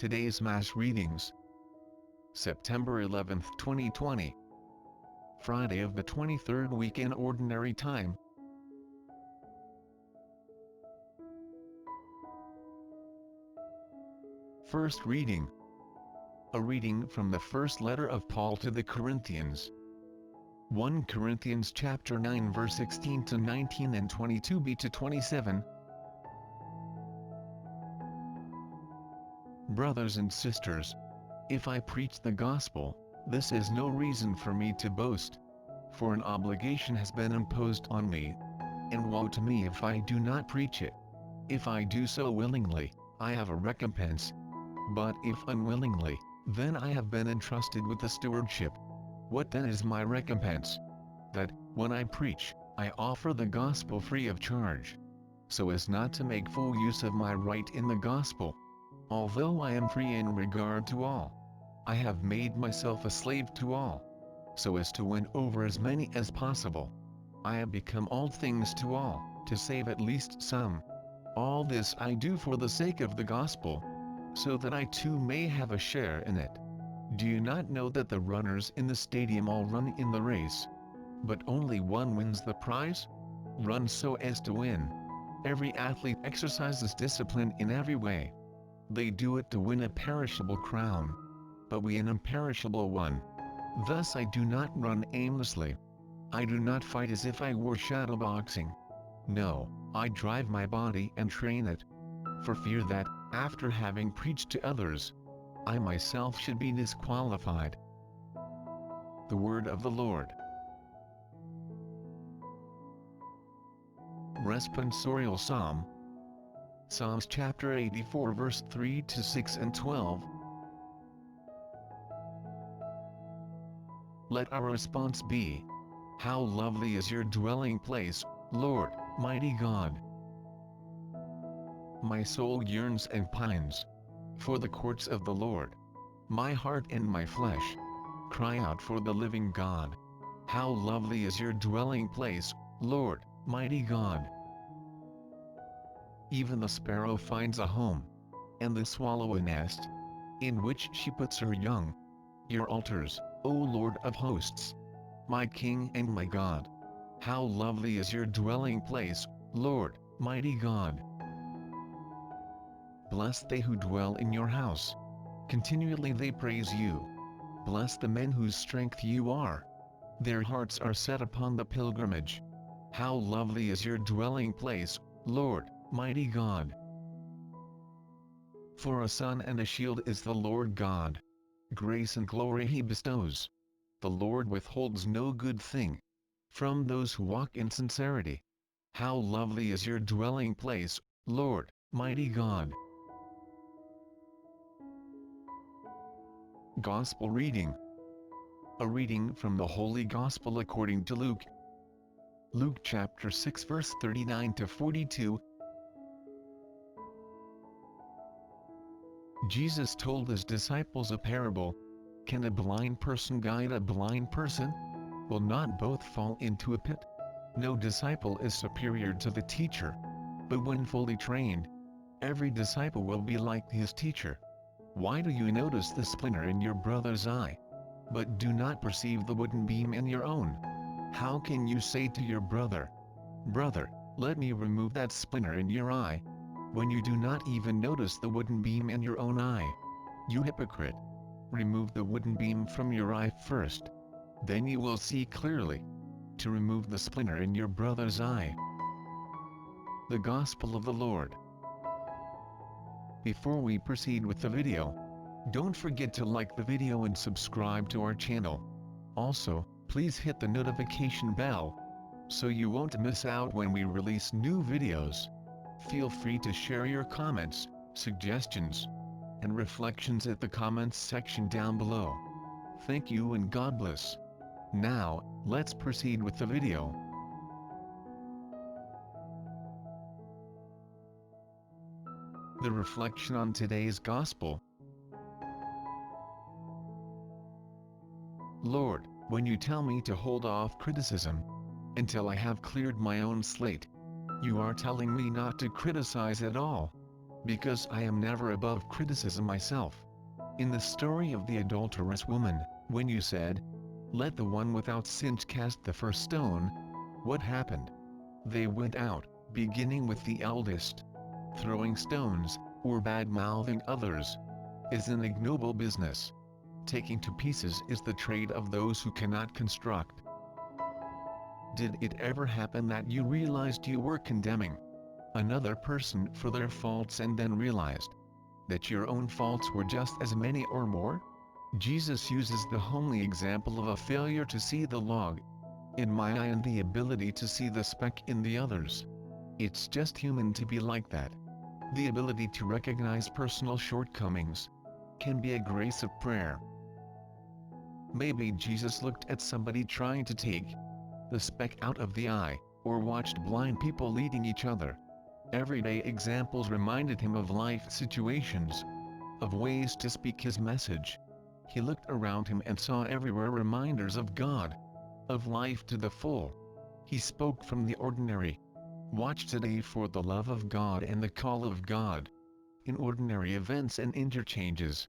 Today's Mass readings. September 11, 2020. Friday of the 23rd week in Ordinary Time. First reading. A reading from the first letter of Paul to the Corinthians. 1 Corinthians chapter 9 verse 16 to 19 and 22b to 27. Brothers and sisters, if I preach the gospel, this is no reason for me to boast. For an obligation has been imposed on me, and woe to me if I do not preach it. If I do so willingly, I have a recompense. But if unwillingly, then I have been entrusted with the stewardship. What then is my recompense? That, when I preach, I offer the gospel free of charge, so as not to make full use of my right in the gospel. Although I am free in regard to all, I have made myself a slave to all, so as to win over as many as possible. I have become all things to all, to save at least some. All this I do for the sake of the gospel, so that I too may have a share in it. Do you not know that the runners in the stadium all run in the race, but only one wins the prize? Run so as to win. Every athlete exercises discipline in every way. They do it to win a perishable crown, but we an imperishable one. Thus I do not run aimlessly. I do not fight as if I were shadowboxing. No, I drive my body and train it, for fear that, after having preached to others, I myself should be disqualified. The word of the Lord. Responsorial Psalm. Psalms chapter 84 verse 3 to 6 and 12. Let our response be, how lovely is your dwelling place, Lord, mighty God. My soul yearns and pines for the courts of the Lord. My heart and my flesh cry out for the living God. How lovely is your dwelling place, Lord, mighty God. Even the sparrow finds a home, and the swallow a nest, in which she puts her young. Your altars, O Lord of hosts, my King and my God. How lovely is your dwelling place, Lord, mighty God. Blessed they who dwell in your house. Continually they praise you. Bless the men whose strength you are. Their hearts are set upon the pilgrimage. How lovely is your dwelling place, Lord, mighty God. For a sun and a shield is the Lord God. Grace and glory he bestows. The Lord withholds no good thing from those who walk in sincerity. How lovely is your dwelling place, Lord, mighty God. Gospel reading. A reading from the Holy Gospel according to Luke. Luke chapter 6 verse 39 to 42. Jesus told his disciples a parable. Can a blind person guide a blind person? Will not both fall into a pit? No disciple is superior to the teacher, but when fully trained, every disciple will be like his teacher. Why do you notice the splinter in your brother's eye, but do not perceive the wooden beam in your own? How can you say to your brother, Brother, let me remove that splinter in your eye, when you do not even notice the wooden beam in your own eye? You hypocrite! Remove the wooden beam from your eye first. Then you will see clearly to remove the splinter in your brother's eye. The Gospel of the Lord. Before we proceed with the video, don't forget to like the video and subscribe to our channel. Also, please hit the notification bell, so you won't miss out when we release new videos. Feel free to share your comments, suggestions, and reflections at the comments section down below. Thank you and God bless. Now, let's proceed with the video. The reflection on today's Gospel. Lord, when you tell me to hold off criticism until I have cleared my own slate, you are telling me not to criticize at all. because I am never above criticism myself. In the story of the adulterous woman, when you said, "Let the one without sin cast the first stone," what happened? They went out, beginning with the eldest. Throwing stones, or bad-mouthing others, is an ignoble business. Taking to pieces is the trade of those who cannot construct. Did it ever happen that you realized you were condemning another person for their faults and then realized that your own faults were just as many or more? Jesus uses the homely example of a failure to see the log in my eye and the ability to see the speck in the others. It's just human to be like that. The ability to recognize personal shortcomings can be a grace of prayer. Maybe Jesus looked at somebody trying to take the speck out of the eye, or watched blind people leading each other. Everyday examples reminded him of life situations, of ways to speak his message. He looked around him and saw everywhere reminders of God, of life to the full. He spoke from the ordinary. Watch today for the love of God and the call of God in ordinary events and interchanges.